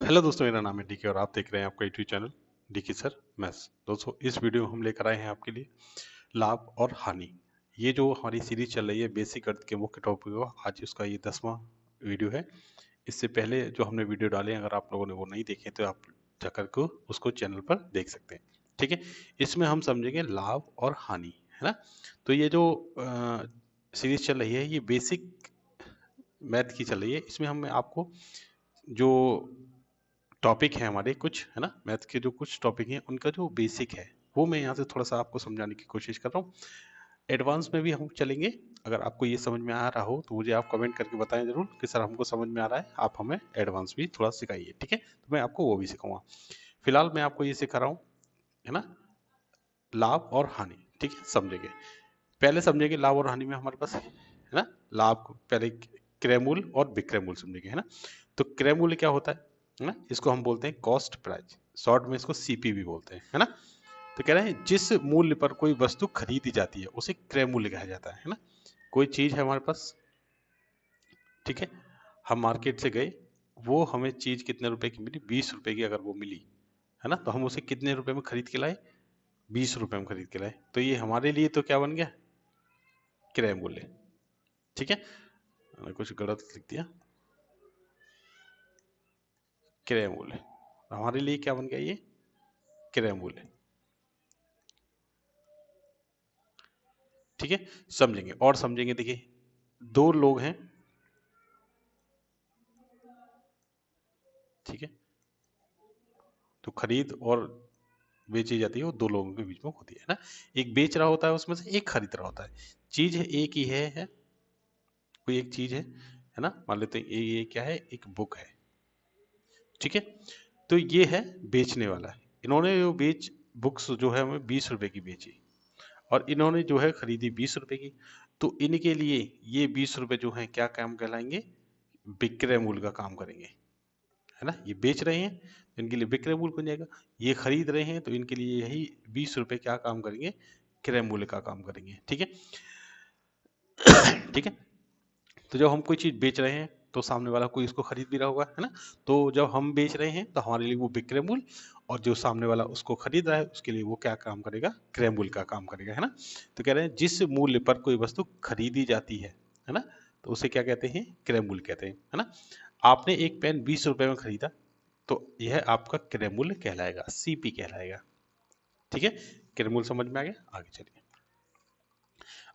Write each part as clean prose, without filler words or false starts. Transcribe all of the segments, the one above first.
Hello दोस्तों, मेरा नाम है डीके और आप देख रहे हैं आपका YouTube channel DK sir maths. दोस्तों, इस वीडियो में हम लेकर आए हैं आपके लिए लाभ और हानि। ये जो हमारी सीरीज चल रही है बेसिक अर्थ के मुख्य टॉपिक को, आज उसका ये 10वां वीडियो है। इससे पहले जो हमने वीडियो डाले हैं, अगर आप लोगों ने वो नहीं देखे तो आप जाकर को उसको चैनल पर देख सकते हैं। ठीक है, इसमें हम समझेंगे लाभ और हानि, है ना। तो ये जो सीरीज चल रही है ये बेसिक मैथ की चल रही है। इसमें हम आपको जो टॉपिक है हमारे कुछ, है ना, मैथ के जो कुछ टॉपिक हैं उनका जो बेसिक है वो मैं यहाँ से थोड़ा सा आपको समझाने की कोशिश कर रहा हूँ। एडवांस में भी हम चलेंगे। अगर आपको ये समझ में आ रहा हो तो मुझे आप कमेंट करके बताएं जरूर कि सर हमको समझ में आ रहा है, आप हमें एडवांस भी थोड़ा सिखाइए। ठीक है, तो मैं आपको वो भी सिखाऊंगा। फिलहाल मैं आपको ये सिखा रहा हूँ, है ना, लाभ और हानि। ठीक है, समझेंगे। पहले समझेंगे लाभ और हानि में हमारे पास है ना, लाभ को पहले क्रय मूल्य और विक्रय मूल्य समझेंगे, है ना। तो क्रय मूल्य क्या होता है ना, इसको हम बोलते हैं कॉस्ट प्राइस, शॉर्ट में इसको सीपी भी बोलते हैं, है ना। तो कह रहे हैं जिस मूल्य पर कोई वस्तु खरीदी जाती है उसे क्रय मूल्य कहा जाता है ना। कोई चीज है हमारे पास, ठीक है, हम मार्केट से गए, वो हमें चीज कितने रुपए की मिली, 20 रुपए की अगर वो मिली, है ना, तो हम उसे कितने रुपए में खरीद के लाए, 20 रुपए में खरीद के लाए। तो ये हमारे लिए तो क्या बन गया, क्रय मूल्य। ठीक है, मैंने कुछ गलत लिख दिया, क्रय मूल्य हमारे लिए क्या बन गया, ये क्रय मूल्य। ठीक है, समझेंगे और समझेंगे। देखिए, दो लोग हैं, ठीक है, तो खरीद और बेची जाती है वो दो लोगों के बीच में होती है ना। एक बेच रहा होता है, उसमें से एक खरीद रहा होता है। चीज है एक ही है, कोई एक चीज है ना, मान लेते हैं ये क्या है, एक बुक है। ठीक है, तो ये है बेचने वाला है। इन्होंने जो बुक्स जो है हमें 20 रुपए की बेची और इन्होंने जो है खरीदी 20 रुपए की। तो इनके लिए ये 20 रुपए जो है क्या काम कहलाएंगे, विक्रय मूल्य का काम करेंगे, है ना। ये बेच रहे हैं तो इनके लिए विक्रय मूल्य बन जाएगा। ये खरीद रहे हैं तो इनके लिए यही 20 रुपए क्या काम करेंगे, क्रय मूल्य का काम करेंगे। ठीक है, ठीक है। तो जब हम कोई चीज बेच रहे हैं तो सामने वाला कोई इसको खरीद भी रहा होगा, है ना। तो जब हम बेच रहे हैं तो हमारे लिए वो विक्रय मूल्य, और जो सामने वाला उसको खरीद रहा है उसके लिए वो क्या काम करेगा, क्रय मूल्य का काम करेगा, है ना। तो कह रहे हैं जिस मूल्य पर कोई वस्तु खरीदी जाती है ना, तो उसे क्या कहते हैं, क्रय मूल्य कहते हैं, है ना। आपने एक पेन 20 रुपए में खरीदा तो यह आपका क्रय मूल्य कहलाएगा, सीपी कहलाएगा। ठीक है, क्रय मूल्य समझ में आ गया। आगे चलिए,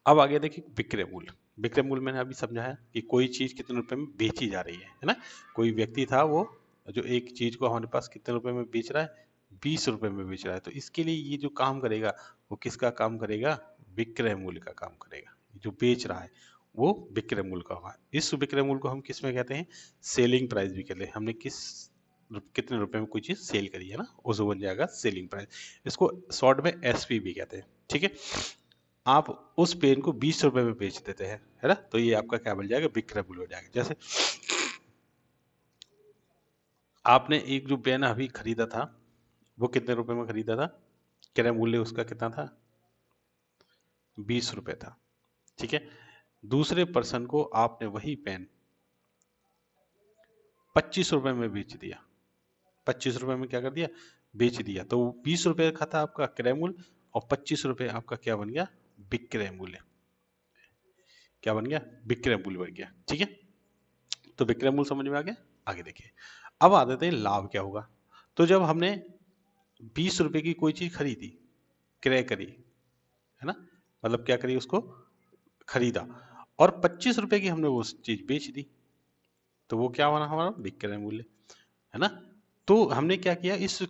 अब आगे देखिए विक्रय मूल्य। विक्रय मूल्य मैंने अभी समझाया कि कोई चीज कितने रुपए में बेची जा रही है ना। कोई व्यक्ति था वो जो एक चीज को हमारे पास कितने रुपए में बेच रहा है, 20 रुपए में बेच रहा है। तो इसके लिए ये जो काम करेगा वो किसका काम करेगा, विक्रय मूल्य का काम करेगा। जो बेच रहा है वो विक्रय मूल्य का होगा। इस विक्रय मूल्य को हम किस में कहते हैं, सेलिंग प्राइस भी कहते हैं। हमने कितने रुपए में कोई चीज सेल करी है ना, उसको बन जाएगा सेलिंग प्राइस। इसको शॉर्ट में एसपी भी कहते हैं। ठीक है, आप उस पेन को 20 रुपए में बेच देते हैं, है ना, तो ये आपका क्या बन जाएगा, विक्रय मूल्य हो जाएगा। जैसे आपने एक जो पेन अभी खरीदा था वो कितने रुपए में खरीदा था, क्रय मूल्य उसका कितना था, 20 रुपए था। ठीक है, दूसरे पर्सन को आपने वही पेन 25 रुपए में बेच दिया। 25 रुपए में क्या कर दिया, बेच दिया। तो 20 रुपए का था आपका क्रय मूल्य और 25 रुपए आपका क्या बन गया, विक्रय मूल्य। क्या बन गया, विक्रय मूल्य बन गया। ठीक है, तो विक्रय मूल्य समझ में आ गया। आगे देखिए, अब आ जाते हैं लाभ क्या होगा। तो जब हमने 20 रुपए की कोई चीज खरीदी, क्रय करी, है ना, मतलब क्या करी, उसको खरीदा, और 25 रुपए की हमने वो चीज बेच दी, तो वो क्या बना हमारा, विक्रय मूल्य, है ना। तो हमने क्या किया, इस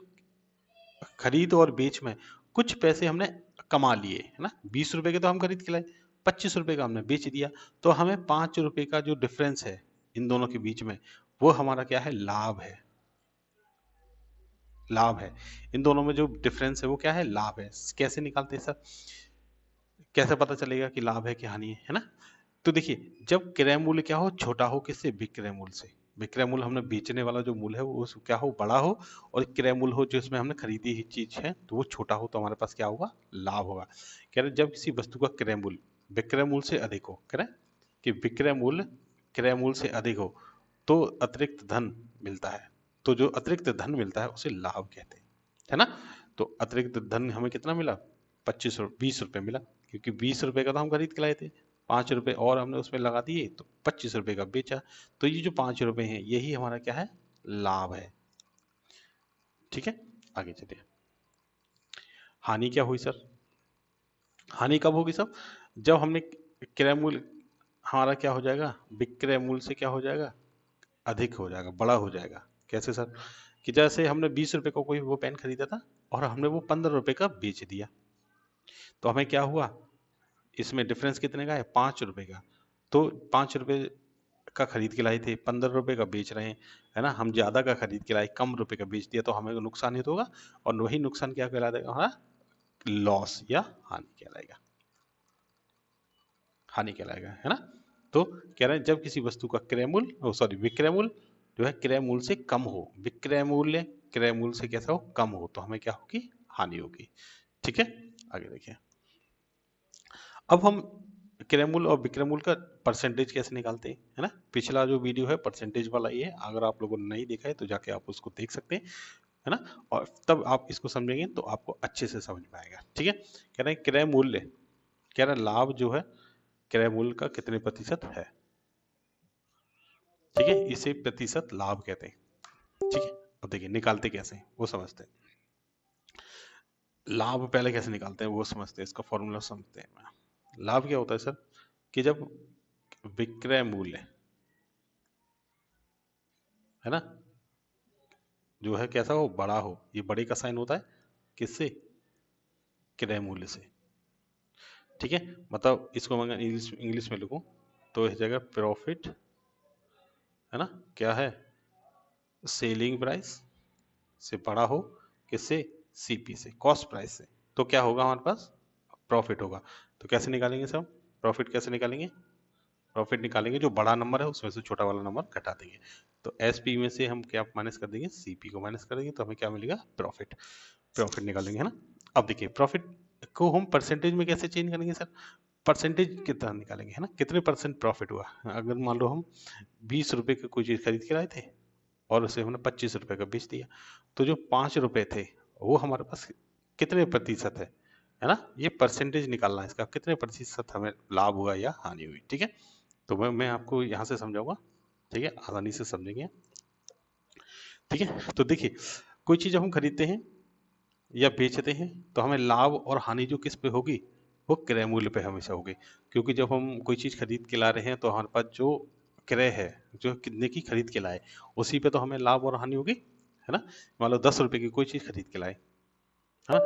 खरीद और बेच में कुछ पैसे हमने कमा लिए, है ना। 20 रुपए के तो हम खरीद के लाए, 25 रुपए का हमने बेच दिया, तो हमें 5 रुपए का जो डिफरेंस है इन दोनों के बीच में, वो हमारा क्या है, लाभ है। लाभ है, इन दोनों में जो डिफरेंस है वो क्या है, लाभ है। कैसे निकालते हैं सर, कैसे पता चलेगा कि लाभ है कि हानि है ना। तो देखिए, जब क्रय मूल्य क्या हो, छोटा हो किससे, विक्रय मूल्य से। विक्रय मूल्य हमने बेचने वाला जो मूल्य है वो क्या हो, बड़ा हो, और क्रय मूल्य हो जो इसमें हमने खरीदी ही चीज है तो वो छोटा हो, तो हमारे पास क्या होगा, लाभ होगा। कह रहे जब किसी वस्तु का क्रय मूल्य विक्रय मूल्य से अधिक हो, कह रहे कि विक्रय मूल्य क्रय मूल्य से अधिक हो तो अतिरिक्त धन मिलता है। तो जो अतिरिक्त धन मिलता है उसे लाभ कहते हैं, है ना। तो अतिरिक्त धन हमें कितना मिला, 20 रुपए मिला, क्योंकि 20 रुपए का तो हम खरीद के लाए थे, 5 रुपए और हमने उसमें लगा दिए तो 25 रुपए का बेचा। तो ये जो 5 रुपए हैं यही हमारा क्या है, लाभ है। ठीक है, आगे चलिए। हानि क्या हुई सर, हानि कब होगी सब, जब हमने क्रय मूल्य हमारा क्या हो जाएगा, विक्रय मूल्य से क्या हो जाएगा, अधिक हो जाएगा, बड़ा हो जाएगा। कैसे सर, कि जैसे हमने 20 रुपए का कोई वो पेन खरीदा था और हमने वो 15 रुपए का बेच दिया, तो हमें क्या हुआ, इसमें डिफरेंस कितने का है, 5 रुपए का। तो 5 रुपए का खरीद के लाए थे, 15 रुपए का बेच रहे हैं, है ना, हम ज्यादा का खरीद के लाए, कम रुपए का बेच दिया, तो हमें नुकसान ही तो होगा, और वही नुकसान क्या कहला देगा हमारा, लॉस या हानि कहलाएगा, हानि कहलाएगा, है ना। तो कह रहे हैं जब किसी वस्तु का क्रय मूल्य, सॉरी, विक्रय मूल्य जो है क्रय मूल्य से कम हो, विक्रय मूल्य क्रय मूल्य से कैसा हो, कम हो, तो हमें क्या होगी, हानि होगी। ठीक है, आगे देखिए। अब हम क्रय मूल्य और विक्रय मूल्य का परसेंटेज कैसे निकालते हैं, है ना। पिछला जो वीडियो है परसेंटेज वाला ये है, अगर आप लोगों ने नहीं देखा है तो जाके आप उसको देख सकते हैं, है ना, और तब आप इसको समझेंगे तो आपको अच्छे से समझ में आएगा। ठीक है, कह रहे हैं क्रय मूल्य, कह रहे हैं लाभ जो है क्रय मूल्य का कितने प्रतिशत है। ठीक है, इसे प्रतिशत लाभ कहते हैं। ठीक है, अब देखिए निकालते कैसे हैं वो समझते हैं। लाभ पहले कैसे निकालते हैं वो समझते हैं, इसका फॉर्मूला समझते हैं। लाभ क्या होता है सर, कि जब विक्रय मूल्य, है ना, जो है कैसा हो, बड़ा हो, ये बड़े का साइन होता है किससे, क्रय मूल्य से। ठीक है, मतलब इसको मैं इंग्लिश इंग्लिश में लिखूं तो इस जगह प्रॉफिट, है ना, क्या है, सेलिंग प्राइस से बड़ा हो, किससे, सीपी से, कॉस्ट प्राइस से, तो क्या होगा हमारे पास, प्रॉफिट होगा। तो कैसे निकालेंगे सब, प्रॉफिट कैसे निकालेंगे, प्रॉफिट निकालेंगे जो बड़ा नंबर है उसमें से छोटा वाला नंबर घटा देंगे, तो एसपी में से हम क्या माइनस कर देंगे, सीपी को माइनस कर देंगे, तो हमें क्या मिलेगा, प्रॉफिट, प्रॉफिट निकालेंगे, है ना। अब देखिए प्रॉफिट को हम परसेंटेज में कैसे चेंज करेंगे सर, परसेंटेज कितना निकालेंगे, है ना, कितने परसेंट प्रॉफिट हुआ। अगर मान लो हम 20 रुपए की कोई चीज़ खरीद के लाए थे और उसे हमने 25 रुपए का बेच दिया, तो जो 5 रुपए थे वो हमारे पास कितने प्रतिशत है ना, ये परसेंटेज निकालना है इसका, कितने प्रतिशत हमें लाभ हुआ या हानि हुई। ठीक है, तो मैं आपको यहाँ से समझाऊंगा, ठीक है, आसानी से समझेंगे। ठीक है, तो देखिए कोई चीज़ हम खरीदते हैं या बेचते हैं तो हमें लाभ और हानि जो किस पे होगी, वो क्रय मूल्य पे हमेशा होगी, क्योंकि जब हम कोई चीज़ खरीद के ला रहे हैं तो हमारे पास जो क्रय है, जो कितने की खरीद के लाए, उसी पे तो हमें लाभ और हानि होगी, है ना। मान लो 10 रुपए की कोई चीज़ खरीद के लाए, है ना,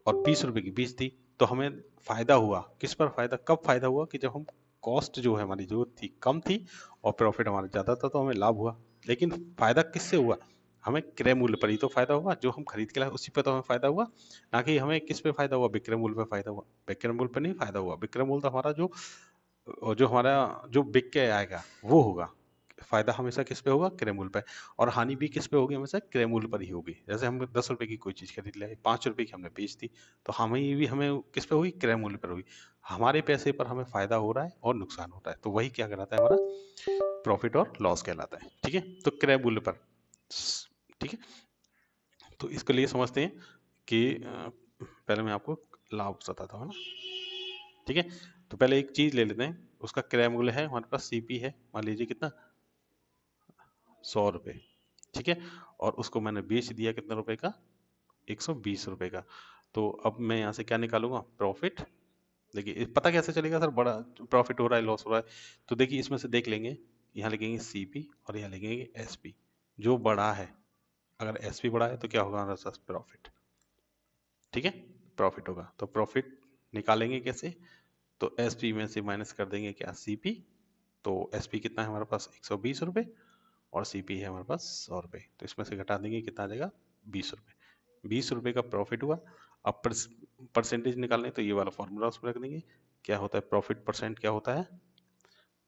और 20 रुपए की बेच दी, तो हमें फायदा हुआ, किस पर फायदा, कब फायदा हुआ, कि जब हम कॉस्ट जो है हमारी जो थी कम थी और प्रॉफिट हमारा ज़्यादा था, तो हमें लाभ हुआ। लेकिन फायदा किससे हुआ, हमें क्रय मूल्य पर ही तो फायदा हुआ, जो हम खरीद के लाए उसी पर तो हमें फायदा हुआ, ना कि हमें किस पे फायदा हुआ, विक्रय मूल्य पे फायदा हुआ। विक्रय मूल्य पर नहीं फायदा हुआ, विक्रय मूल्य तो हमारा जो हमारा जो बिक के आएगा वो होगा, फायदा हमेशा किस पे होगा, क्रय मूल्य पे, और हानि भी किस पे होगी, हमेशा क्रय मूल्य पर ही होगी। जैसे हम 10 रुपए की कोई चीज़ खरीद ले, 5 रुपए की हमने बेच दी, तो हमें किस पे होगी, क्रय मूल्य पर होगी, हमारे पैसे पर हमें फायदा हो रहा है और नुकसान हो रहा है, तो वही क्या कहलाता है, हमारा प्रॉफिट और लॉस कहलाता है। ठीक है, तो क्रय मूल्य पर, ठीक है, तो इसके लिए समझते हैं कि पहले मैं आपको लाभ बताता हूँ ना। ठीक है, तो पहले एक चीज ले लेते हैं, उसका क्रय मूल्य है हमारे पास, सीपी है, मान लीजिए कितना, 100 रुपये। ठीक है, और उसको मैंने बेच दिया कितने रुपए का, 120 रुपए का। तो अब मैं यहाँ से क्या निकालूंगा, प्रॉफिट। देखिए पता कैसे चलेगा सर, बड़ा प्रॉफिट हो रहा है लॉस हो रहा है, तो देखिए इसमें से देख लेंगे, यहाँ लिखेंगे सीपी और यहाँ लिखेंगे एसपी, जो बड़ा है, अगर एसपी बड़ा है तो क्या होगा हमारे पास, प्रॉफिट। ठीक है, प्रॉफिट होगा, तो प्रॉफिट निकालेंगे कैसे, तो एसपी में से माइनस कर देंगे क्या, सीपी, तो एसपी कितना है हमारे पास, 120 रुपये, और सीपी है हमारे पास 100 रुपये, तो इसमें से घटा देंगे कितना आ जाएगा, 20 रुपये, 20 रुपये का प्रॉफिट हुआ। अब परसेंटेज निकालने तो ये वाला फॉर्मूला उसमें रख देंगे, क्या होता है प्रॉफिट परसेंट, क्या होता है,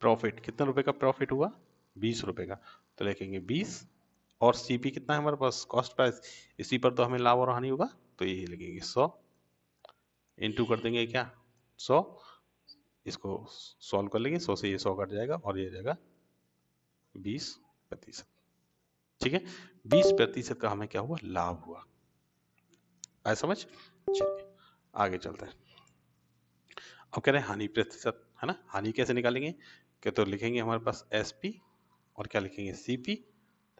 प्रॉफिट कितने रुपए का प्रॉफिट हुआ, 20 रुपए का, तो लिखेंगे 20, और सीपी कितना है हमारे पास, कॉस्ट प्राइस, इसी पर तो हमें लाभ और हानि होगा, तो यही लिखेंगे 100, इंटू कर देंगे क्या, 100, इसको सॉल्व कर लेंगे, 100 से ये 100 कट जाएगा और ये जाएगा 20%। ठीक है, 20% का हमें क्या हुआ, लाभ हुआ। आया समझ? चलिए आगे चलते हैं। अब कह रहे हैं हानि प्रतिशत, है ना। हानि कैसे निकालेंगे, क्या तो लिखेंगे हमारे पास एसपी और क्या लिखेंगे सीपी,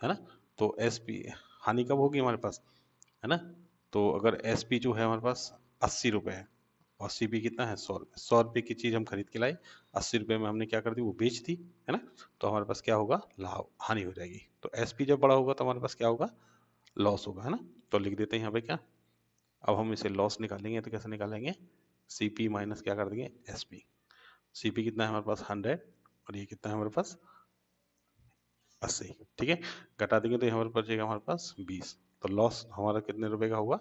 है ना। तो एसपी हानि कब होगी हमारे पास, है ना। तो अगर एसपी जो है हमारे पास 80 रुपये है और सीपी कितना है 100 रुपये, 100 रुपये की चीज़ हम खरीद के लाए, 80 रुपये में हमने क्या कर दी, वो बेच दी, है ना। तो हमारे पास क्या होगा, लाभ, हानि हो जाएगी। तो एसपी जब बड़ा होगा तो हमारे पास क्या होगा, लॉस होगा, है ना। तो लिख देते हैं यहाँ पे क्या, अब हम इसे लॉस निकालेंगे तो कैसे निकालेंगे, सीपी माइनस क्या कर देंगे एसपी। सीपी कितना है हमारे पास 100 और ये कितना है हमारे पास 80, ठीक है। घटा देंगे तो हमारे पास बचेगा हमारे पास 20। तो लॉस हमारा कितने रुपए का हुआ,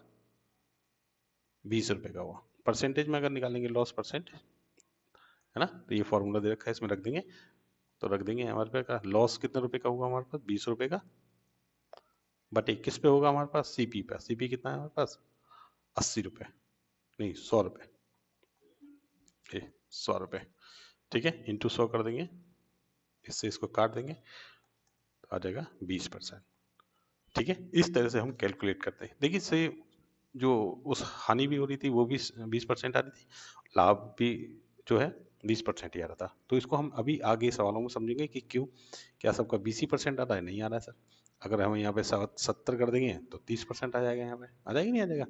20 रुपए का हुआ। परसेंटेज में अगर निकालेंगे लॉस परसेंट, है ना, तो ये फॉर्मूला दे रखा है इसमें रख देंगे। तो रख देंगे हमारे पे का लॉस कितने रुपए का हुआ हमारे पास 20 रुपए का, बट एक किस पे होगा हमारे पास, सीपी पे। सीपी कितना है हमारे पास 80 रुपए, नहीं 100 रुपए, ये 100 रुपए, ठीक है, इंटू 100 कर देंगे, इससे इसको काट देंगे तो आ जाएगा 20%, ठीक है। इस तरह से हम कैलकुलेट करते हैं। देखिए इससे जो उस हानि भी हो रही थी वो भी 20% आ रही थी, लाभ भी जो है 20% ही आ रहा था। तो इसको हम अभी आगे सवालों में समझेंगे कि क्यों, क्या सबका 20% आ रहा है, नहीं आ रहा है सर। अगर हम यहाँ पे 70 कर देंगे तो 30% आ जाएगा, यहाँ पे आ जाएगा नहीं आ जाएगा,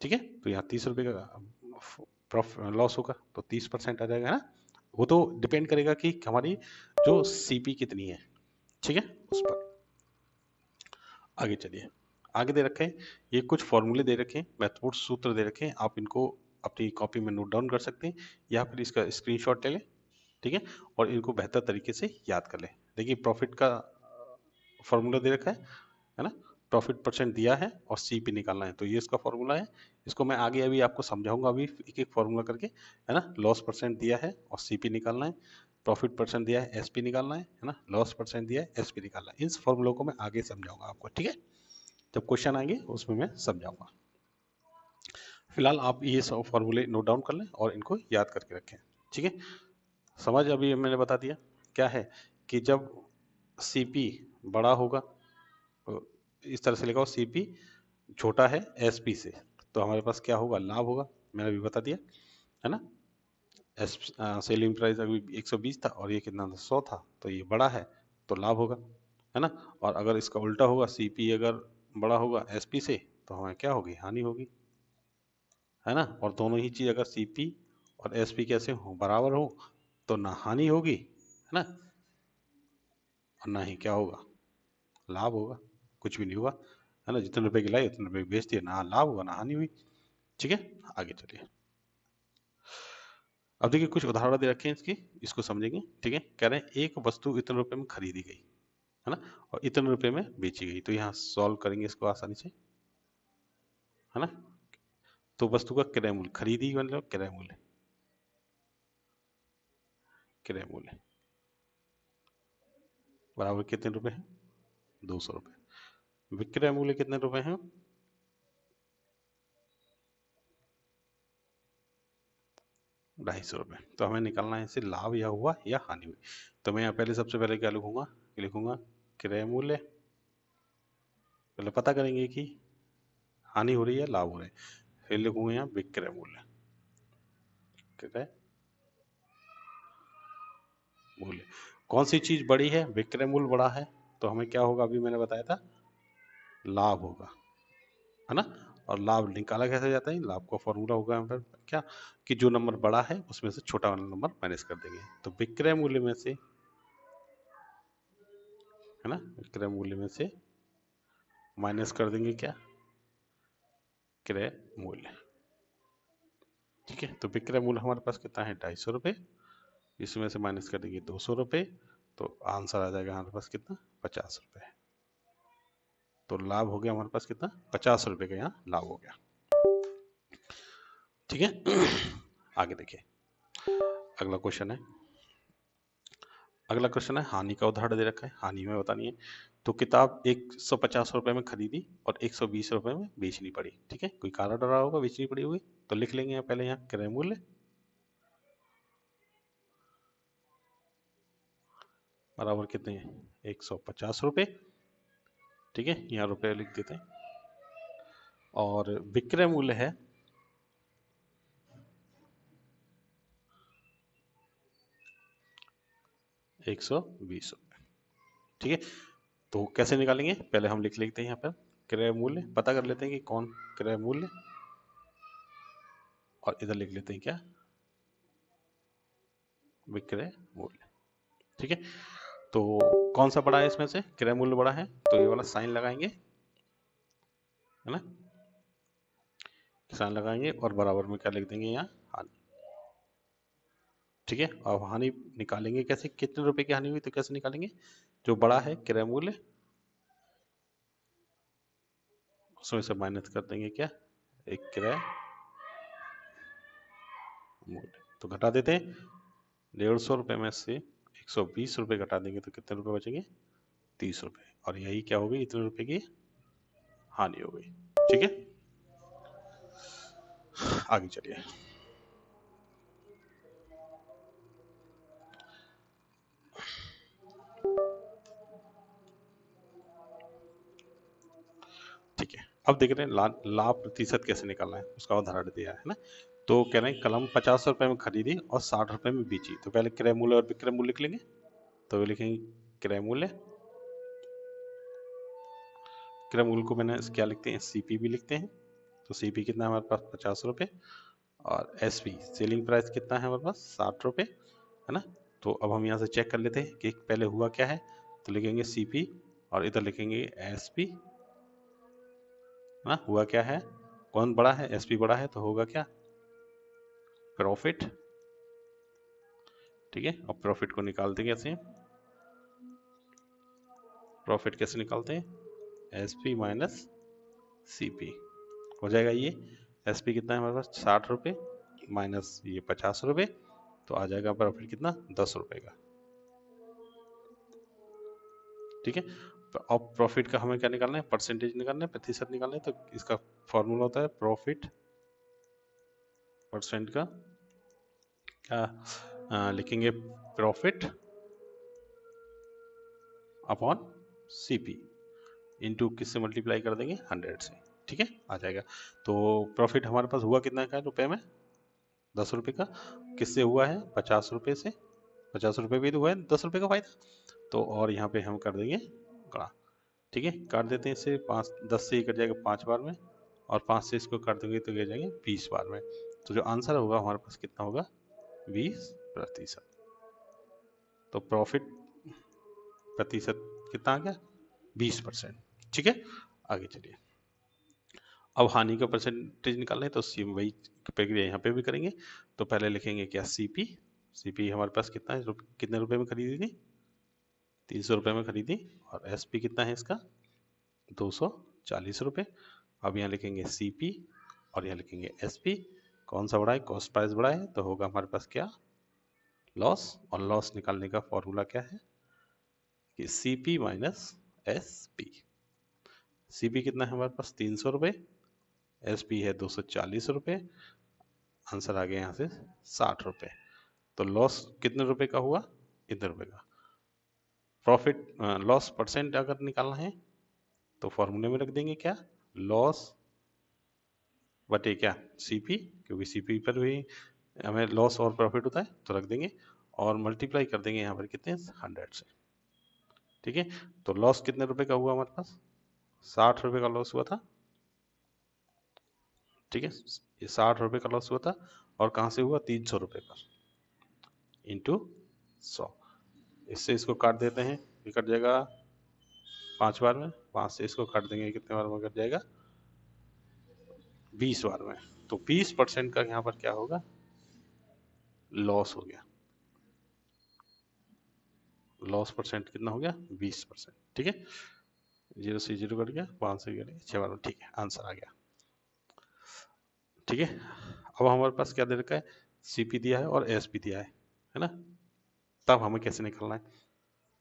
ठीक है। तो यहाँ 30 रुपये का लॉस होगा तो 30% आ जाएगा, है ना। वो तो डिपेंड करेगा कि हमारी जो सीपी कितनी है, ठीक है, उस पर। आगे चलिए, आगे दे रखे हैं ये कुछ फॉर्मूले दे रखे हैं, महत्वपूर्ण सूत्र दे रखे हैं, आप इनको अपनी कॉपी में नोट डाउन कर सकते हैं या फिर इसका स्क्रीनशॉट ले लें, ठीक है, और इनको बेहतर तरीके से याद कर लें। देखिए प्रॉफिट का फॉर्मूला दे रखा है ना। प्रॉफिट परसेंट दिया है और सीपी निकालना है, तो ये इसका फॉर्मूला है। इसको मैं आगे अभी आपको समझाऊंगा अभी एक एक फॉर्मूला करके, है ना। लॉस परसेंट दिया है और सीपी निकालना है, प्रॉफिट परसेंट दिया है एसपी निकालना है ना। लॉस परसेंट दिया है एसपी निकालना है। इन फॉर्मूलों को मैं आगे समझाऊंगा आपको, ठीक है, जब क्वेश्चन आएंगे उसमें मैं समझाऊंगा। फिलहाल आप ये सब फॉर्मूले नोट डाउन कर लें और इनको याद करके रखें, ठीक है। समझ अभी मैंने बता दिया क्या है कि जब सीपी बड़ा होगा तो इस तरह से लिखा हो, सीपी छोटा है एसपी से, तो हमारे पास क्या होगा, लाभ होगा। मैंने अभी बता दिया, है ना। एस सेलिंग प्राइस अभी 120 था और ये कितना था 100 था, तो ये बड़ा है तो लाभ होगा, है ना। और अगर इसका उल्टा होगा, सीपी अगर बड़ा होगा एसपी से तो हमें क्या होगी, हानि होगी, है ना। और दोनों ही चीज अगर सीपी और एसपी कैसे हो, बराबर हो, तो ना हानि होगी, है ना, और ना ही क्या होगा, लाभ होगा। कुछ भी नहीं हुआ, है ना। जितने रुपए की लाई उतने रुपए की बेच दिए, ना लाभ हुआ ना हानि हुई, ठीक है। आगे चलिए, अब देखिए कुछ उदाहरण दे रखे हैं इसकी, इसको समझेंगे, ठीक है। कह रहे हैं एक वस्तु इतने रुपए में खरीदी गई, है ना, और इतने रुपए में बेची गई। तो यहाँ सॉल्व करेंगे इसको आसानी से, है ना। तो वस्तु का क्रय मूल्य, खरीदी मतलब क्रय मूल्य, क्रय मूल्य बराबर कितने रुपए है, 200 रुपये। विक्रय मूल्य कितने रुपए हैं, 250 रुपये। तो हमें निकालना है इसे लाभ या हुआ या हानि हुई। तो मैं यहाँ पहले सबसे पहले क्या लिखूंगा, क्रय मूल्य। पहले पता करेंगे कि हानि हो रही है लाभ हो रहा है, फिर लिखूंगा यहाँ विक्रय मूल्य, क्रय मूल्य। कौन सी चीज बड़ी है, विक्रय मूल्य बड़ा है, तो हमें क्या होगा, अभी मैंने बताया था लाभ होगा, है ना। और लाभ निकाला कैसे जाता है, लाभ का फॉर्मूला होगा यहाँ पर क्या, कि जो नंबर बड़ा है उसमें से छोटा वाला नंबर माइनस कर देंगे। तो विक्रय मूल्य में से, है ना, विक्रय मूल्य में से माइनस कर देंगे क्या, क्रय मूल्य, ठीक है। तो विक्रय मूल्य हमारे पास कितना है, 250 रुपये, इसमें से माइनस कर देंगे 200 रुपये, तो आंसर आ जाएगा हमारे पास कितना, 50 रुपये। तो लाभ हो गया हमारे पास कितना, 50 रुपये का यहाँ लाभ हो गया, ठीक है। आगे देखिए, अगला क्वेश्चन है, अगला क्वेश्चन है हानि का उदाहरण दे रखा है, हानि में बतानी है। तो किताब 150 रुपये में खरीदी और 120 रुपये में बेचनी पड़ी, ठीक है। कोई कारण रहा होगा बेचनी पड़ी होगी, तो लिख लेंगे यहाँ पहले यहाँ क्रय मूल्य बराबर कितने, 150 रुपये ठीक है, यहाँ रुपए लिख देते हैं। और विक्रय मूल्य है 120 रुपए। ठीक है, तो कैसे निकालेंगे, पहले हम लिख लेते हैं यहाँ पर क्रय मूल्य, पता कर लेते हैं कि कौन क्रय मूल्य, और इधर लिख लेते हैं क्या, विक्रय मूल्य। ठीक है, तो कौन सा बड़ा है इसमें से, क्रय मूल्य बड़ा है, तो ये वाला साइन लगाएंगे, है ना, साइन लगाएंगे और बराबर में क्या लिख देंगे यहाँ, हानि। ठीक है, अब हानि निकालेंगे कैसे, कितने रुपए की हानि हुई, तो कैसे निकालेंगे, जो बड़ा है क्रय मूल्य उसमें से माइनस कर देंगे क्या, एक क्रय मूल्य, तो घटा देते हैं। 150 रुपए में से 120 रुपए घटा देंगे तो कितने रुपए बचेंगे, 30 रुपए, और यही क्या होगी, इतने रुपए की हानि हो गई। ठीक है, आगे चलिए। ठीक है, अब देख रहे हैं लाभ प्रतिशत कैसे निकालना है, उसका उदाहरण दिया है ना। तो कह रहे हैं कलम 50 रुपए में खरीदी और 60 रुपए में बेची, तो पहले क्रय मूल्य और विक्रय मूल्य लिख लेंगे। तो लिखेंगे क्रय मूल्य, क्रय मूल्य को मैंने क्या लिखते हैं, सीपी भी लिखते हैं। तो सीपी कितना है हमारे पास, 50 रुपए, और एसपी सेलिंग प्राइस कितना है हमारे पास, 60 रुपए, है ना। तो अब हम यहाँ से चेक कर लेते हैं कि पहले हुआ क्या है, तो लिखेंगे सीपी और इधर लिखेंगे एसपी, ना हुआ क्या है, कौन बड़ा है, एसपी बड़ा है, तो होगा क्या, प्रॉफिट। ठीक है, अब प्रॉफिट को निकालते कैसे, प्रॉफिट कैसे निकालते हैं, एसपी माइनस सीपी हो जाएगा ये, एसपी कितना है हमारे पास, 60 रुपये माइनस ये 50 रुपये, तो आ जाएगा प्रॉफिट कितना, 10 रुपये का। ठीक है, तो अब प्रॉफिट का हमें क्या निकालना है, परसेंटेज निकालना है, प्रतिशत निकालना है, तो इसका फॉर्मूला होता है प्रॉफिट परसेंट का क्या लिखेंगे, प्रॉफिट अपॉन सीपी इनटू किससे मल्टीप्लाई कर देंगे, 100 से। ठीक है, आ जाएगा। तो प्रॉफिट हमारे पास हुआ कितना का रुपए में, 10 रुपये का, किससे हुआ है, 50 रुपये से, 50 रुपये भी तो हुआ है, 10 रुपये का फायदा, तो और यहाँ पे हम कर देंगे गणा। ठीक है, काट देते हैं इसे, 5 10 से ही कट जाएगा 5 बार में, और 5 से इसको काट देंगे तो गिर जाएंगे 20 बार में, तो जो आंसर होगा हमारे पास कितना होगा, 20%। तो प्रॉफिट प्रतिशत कितना आ गया, 20%। ठीक है, आगे चलिए। अब हानि का परसेंटेज निकालना है, तो सेम वही प्रक्रिया यहाँ पे भी करेंगे। तो पहले लिखेंगे क्या, सीपी, सीपी हमारे पास कितना है, कितने रुपए में खरीदी थी, 300 रुपये में खरीदी, और एसपी कितना है इसका, 240 रुपये। अब यहाँ लिखेंगे सीपी और यहाँ लिखेंगे एसपी, कौन सा बड़ा है, कॉस्ट प्राइस बड़ा है, तो होगा हमारे पास क्या, लॉस, और लॉस निकालने का फॉर्मूला क्या है कि सीपी माइनस एसपी। सीपी कितना है हमारे पास, 300 रुपये, एसपी है 240 रुपये, आंसर आ गया यहाँ से 60 रुपये। तो लॉस कितने रुपए का हुआ, इतने रुपए का। प्रॉफिट लॉस परसेंट अगर निकालना है तो फॉर्मूले में रख देंगे क्या, लॉस बटे क्या, सीपी, क्योंकि सीपी पर भी हमें लॉस और प्रॉफिट होता है, तो रख देंगे और मल्टीप्लाई कर देंगे यहाँ पर कितने, 100 से। ठीक है, तो लॉस कितने रुपए का हुआ हमारे पास, 60 रुपए का लॉस हुआ था। ठीक है, ये 60 रुपए का लॉस हुआ था, और कहाँ से हुआ, 300 रुपए पर इंटू 100, इससे इसको काट देते हैं, ये कट जाएगा 5 बार में, 5 से इसको काट देंगे कितने बार में कट जाएगा, 20 बार में। तो 20% का यहाँ पर क्या होगा, लॉस हो गया, लॉस परसेंट कितना हो गया, 20%। ठीक है, 0 से 0 कट गया, 5 से गया 6 बार में। ठीक है, आंसर आ गया। ठीक है, अब हमारे पास क्या दे रखा है, सीपी दिया है और एसपी दिया है ना, तब हमें कैसे निकालना है।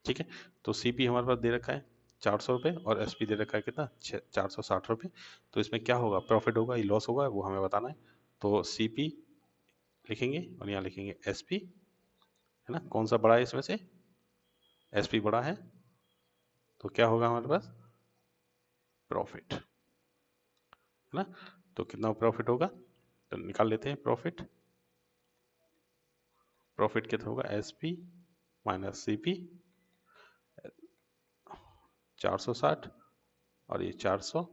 ठीक है, तो सीपी हमारे पास दे रखा है 400 रुपये और एसपी दे रखा है कितना, 460 रुपये। तो इसमें क्या होगा, प्रॉफिट होगा या लॉस होगा, वो हमें बताना है। तो सीपी लिखेंगे और यहाँ लिखेंगे एसपी, है ना, कौन सा बड़ा है इसमें से, एसपी बड़ा है, तो क्या होगा हमारे पास, प्रॉफिट, है ना। तो कितना प्रॉफिट होगा, तो निकाल लेते हैं प्रॉफिट। प्रॉफिट कितना होगा, S P minus C P 460 और ये 400,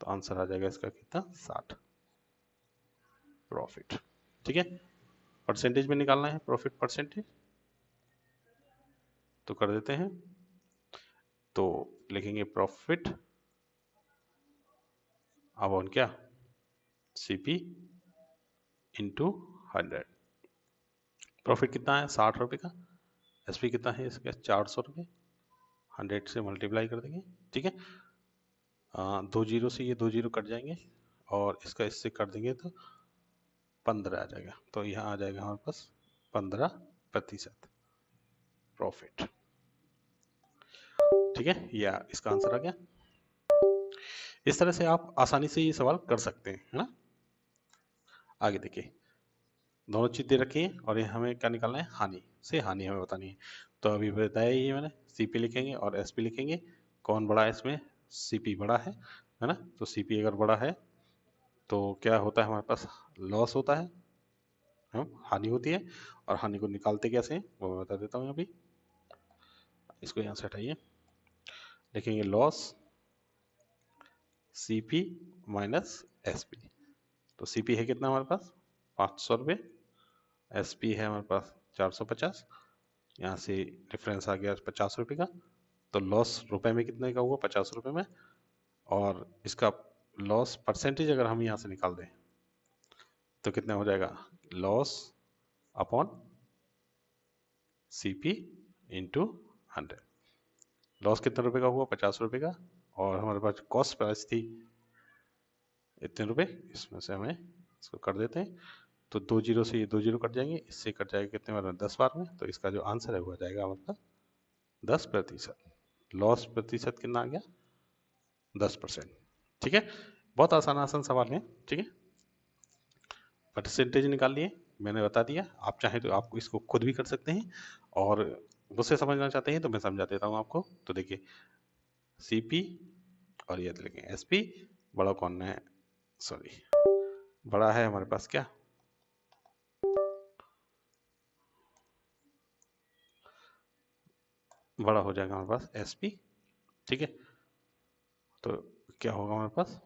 तो आंसर आ जाएगा इसका कितना, 60 प्रॉफिट। ठीक है, परसेंटेज में निकालना है प्रॉफिट परसेंटेज, तो कर देते हैं। तो लिखेंगे प्रॉफिट अपॉन क्या, सीपी इंटू 100। प्रॉफिट कितना है, 60 रुपये का। एसपी कितना है इसका, 400 रुपये। 100 से मल्टीप्लाई कर देंगे। ठीक है, 2 जीरो से ये 2 जीरो कट जाएंगे और इसका इससे कर देंगे तो 15 आ जाएगा। तो यहाँ आ जाएगा हमारे पास 15% प्रॉफिट। ठीक है, या इसका आंसर आ गया। इस तरह से आप आसानी से ये सवाल कर सकते हैं, है ना। आगे देखिए, दोनों चीज दे रखी है और ये हमें क्या निकालना है, हानि से हानि हमें बतानी है। तो अभी बताया ही है मैंने, सीपी लिखेंगे और एसपी लिखेंगे। कौन बड़ा है इसमें, सीपी बड़ा है ना। तो सीपी अगर बड़ा है तो क्या होता है हमारे पास, लॉस होता है, हानि होती है। और हानि को निकालते कैसे हैं वो मैं बता देता हूँ अभी। इसको यहाँ से हटाइए, लिखेंगे लॉस सीपी माइनस एसपी। तो सीपी है कितना हमारे पास, 500 रुपये। एसपी है हमारे पास 450। यहाँ से डिफरेंस आ गया 50 रुपये का। तो लॉस रुपए में कितने का हुआ, 50 रुपये में। और इसका लॉस परसेंटेज अगर हम यहाँ से निकाल दें तो कितना हो जाएगा, loss upon CP into 100। Loss कितने रुपए का हुआ, 50 रुपये का। और हमारे पास कॉस्ट प्राइस थी इतने रुपए, इसमें से हमें इसको कर देते हैं। तो 2 जीरो से ये 2 जीरो कट जाएंगे, इससे कट जाएगा कितने बार में, 10 बार में। तो इसका जो आंसर है वो आ जाएगा मतलब 10%। लॉस प्रतिशत कितना आ गया, 10%। ठीक है, बहुत आसान आसान सवाल है। ठीक है, परसेंटेज निकाल लिए, मैंने बता दिया। आप चाहें तो आप इसको खुद भी कर सकते हैं, और मुझसे समझना चाहते हैं तो मैं समझा देता हूँ आपको। तो देखिए, सीपी और ये लिखें एसपी। बड़ा कौन है, सॉरी, बड़ा है हमारे पास क्या, बड़ा हो जाएगा हमारे पास एसपी। ठीक है, तो क्या होगा हमारे पास,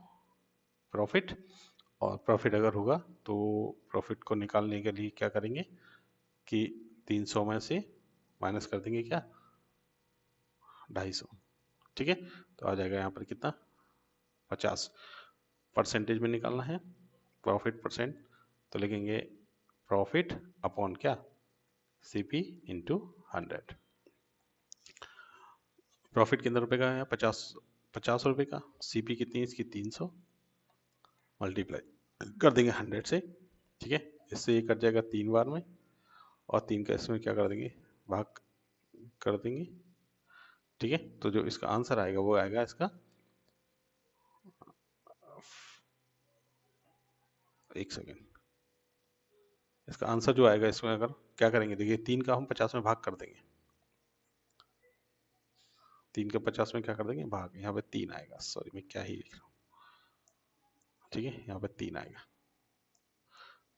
प्रॉफिट। और प्रॉफिट अगर होगा तो प्रॉफिट को निकालने के लिए क्या करेंगे कि 300 में से माइनस कर देंगे क्या, 250। ठीक है, तो आ जाएगा यहाँ पर कितना, 50। परसेंटेज में निकालना है प्रॉफिट परसेंट, तो लिखेंगे प्रॉफिट अपॉन क्या, सीपी इंटू 100। प्रॉफिट कितने रुपए का है, 50 रुपए का। सीपी कितनी है इसकी, 300, मल्टीप्लाई कर देंगे 100 से। ठीक है, इससे ये कट जाएगा 3 बार में, और 3 का इसमें क्या कर देंगे, भाग कर देंगे। ठीक है, तो जो इसका आंसर आएगा वो आएगा इसका, एक सेकेंड, इसका आंसर जो आएगा इसमें अगर क्या करेंगे, देखिए 3 का हम 50 में भाग कर देंगे। 3 का 50 में क्या कर देंगे, भाग। यहाँ पे 3 आएगा, सॉरी मैं क्या ही लिख रहा हूँ। ठीक है, यहाँ पे 3 आएगा।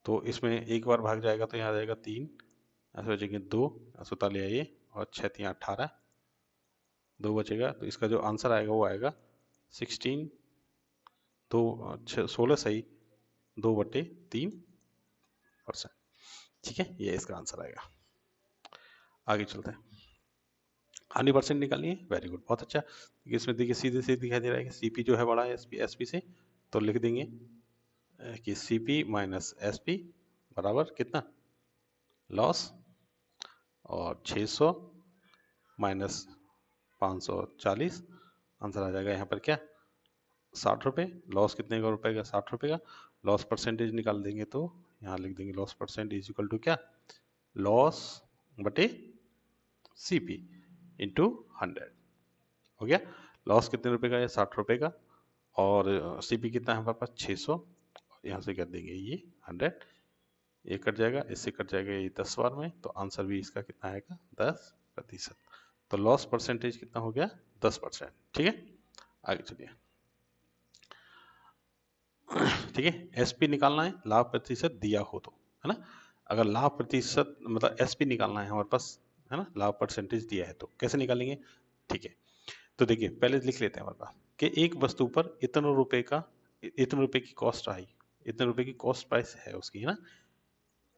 तो इसमें एक बार भाग जाएगा तो यहाँ आ जाएगा 3, ऐसे बचेंगे 2, सुता ले आइए, और 6 3 18, 2 बचेगा। तो इसका जो आंसर आएगा वो आएगा 16, 2 16 सही 2/3%। ठीक है, ये इसका आंसर आएगा। आगे चलते हैं, 100% निकालिए, वेरी गुड, बहुत अच्छा। इसमें देखिए सीधे से दिखाई दे रहा है कि सीपी जो है बड़ा है एसपी से। तो लिख देंगे कि सीपी माइनस एसपी बराबर कितना, लॉस, और 600 माइनस 540, आंसर आ जाएगा यहाँ पर क्या, 60 रुपये। लॉस कितने का रुपए का, 60 रुपये का। लॉस परसेंटेज निकाल देंगे तो यहाँ लिख देंगे loss percent is equal to क्या, लॉस बटे सीपी इंटू 100। हो गया, लॉस कितने रुपए का है, 60 रुपये का। और सीपी कितना है हमारे पास, 600। यहाँ से कर देंगे ये 100, ये कट जाएगा, इससे कट जाएगा ये 10 बार में। तो आंसर भी इसका कितना आएगा, 10%। तो लॉस परसेंटेज कितना हो गया, 10%। ठीक है, आगे चलिए। ठीक है। एसपी निकालना है, लाभ प्रतिशत दिया हो तो, है ना। अगर लाभ प्रतिशत मतलब एसपी निकालना है हमारे पास, है ना, लाभ परसेंटेज दिया है तो कैसे निकालेंगे। ठीक है, तो देखिए पहले लिख लेते हैं हमारे पास कि एक वस्तु पर इतने रुपए की कॉस्ट आई, इतने रुपए की कॉस्ट प्राइस है उसकी, है ना,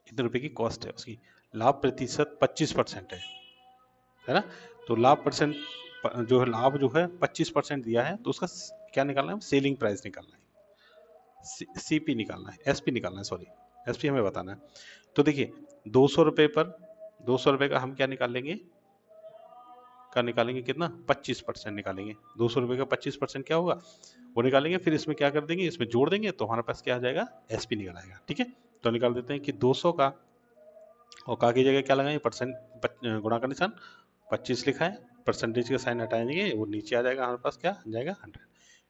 इतने रुपए की कॉस्ट है उसकी, लाभ प्रतिशत 25% है ना। तो लाभ परसेंट जो है, लाभ जो है 25% दिया है, तो उसका क्या निकालना है, सेलिंग प्राइस निकालना है, सीपी निकालना है, एसपी निकालना है, सॉरी, एसपी हमें बताना है। तो देखिए 200 रुपए पर, 200 रुपए का हम क्या निकाल लेंगे, कितना, 25% निकालेंगे। 200 रुपए का 25% क्या होगा, वो निकालेंगे, फिर इसमें क्या कर देंगे, इसमें जोड़ देंगे, तो हमारे पास क्या आ जाएगा, एसपी निकल आएगा। ठीक है, तो निकाल देते हैं कि 200 का, और का की जगह क्या लगाएंगे, परसेंट, गुणा का निशान, 25 लिखा है, परसेंटेज का साइन हटाएंगे, वो नीचे आ जाएगा, हमारे पास क्या आ जाएगा, 100।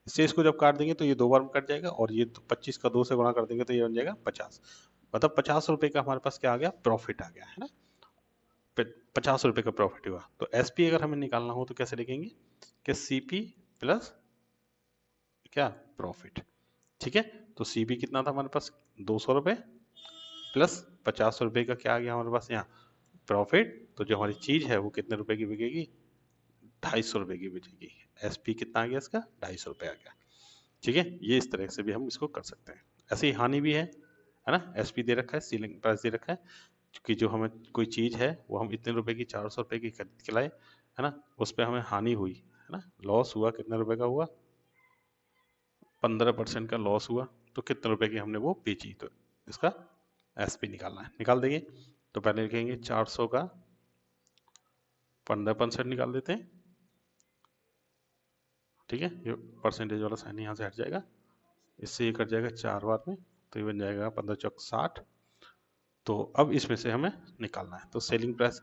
इससे इसको जब काट देंगे तो ये 2 बार में कट जाएगा, और ये 25 का 2 से गुणा कर देंगे तो ये बन जाएगा 50। मतलब 50 रुपए का हमारे पास क्या आ गया, प्रॉफिट आ गया, है ना। 50 रुपए का प्रॉफिट हुआ। तो एसपी अगर हमें निकालना हो तो कैसे लिखेंगे, कि सीपी प्लस क्या, प्रॉफिट। ठीक है, तो सीपी कितना था हमारे पास, 200 रुपए प्लस 50 रुपए का क्या आ गया हमारे पास यहाँ, प्रॉफिट। तो जो हमारी चीज है वो कितने रुपए की बिकेगी, 250 रुपए की बिकेगी। एसपी कितना आ गया इसका, 250 रुपए आ गया। ठीक है, ये इस तरह से भी हम इसको कर सकते हैं। ऐसे ही हानि भी है ना। एसपी दे रखा है, सीलिंग प्राइस दे रखा है, कि जो हमें कोई चीज है वो हम इतने रुपए की, 400 रुपए की खरीद के लाए, है ना, उस पर हमें हानि हुई, है ना, लॉस हुआ, कितने रुपए का हुआ, 15% का लॉस हुआ, तो कितने रुपए की हमने वो बेची, तो इसका एसपी निकालना है, निकाल देंगे। तो पहले लिखेंगे 400 का 15% निकाल देते हैं। ठीक है, ये परसेंटेज वाला साइन यहाँ से हट जाएगा, इससे ये कट जाएगा 4 बार में, तो ये बन जाएगा 15 चौक 60। तो अब इसमें से हमें निकालना है, तो सेलिंग प्राइस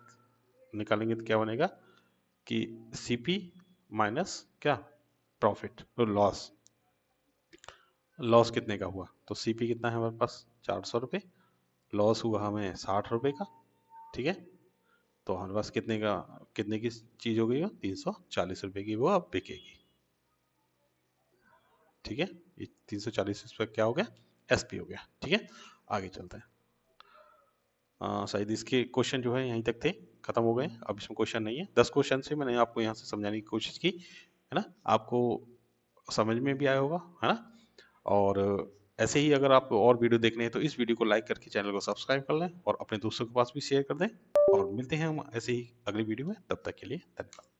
निकालेंगे तो क्या बनेगा, कि सीपी माइनस क्या, प्रॉफिट, तो लॉस, लॉस कितने का हुआ, तो सीपी कितना है हमारे पास, 400 रुपये, लॉस हुआ हमें 60 रुपये का। ठीक है, तो हमारे पास कितने का, कितने की चीज हो गई, 340 रुपये की वो अब बिकेगी। ठीक है, ये 340 रुपये क्या हो गया, एसपी हो गया। ठीक है, आगे चलते हैं। शायद इसके क्वेश्चन जो है यहीं तक थे, खत्म हो गए, अब इसमें क्वेश्चन नहीं है। 10 क्वेश्चन से मैंने आपको यहाँ से समझाने की कोशिश की, है ना, आपको समझ में भी आया होगा, है ना। और ऐसे ही अगर आपको और वीडियो देखने हैं तो इस वीडियो को लाइक करके चैनल को सब्सक्राइब कर लें, और अपने दोस्तों के पास भी शेयर कर दें, और मिलते हैं हम ऐसे ही अगली वीडियो में, तब तक के लिए धन्यवाद।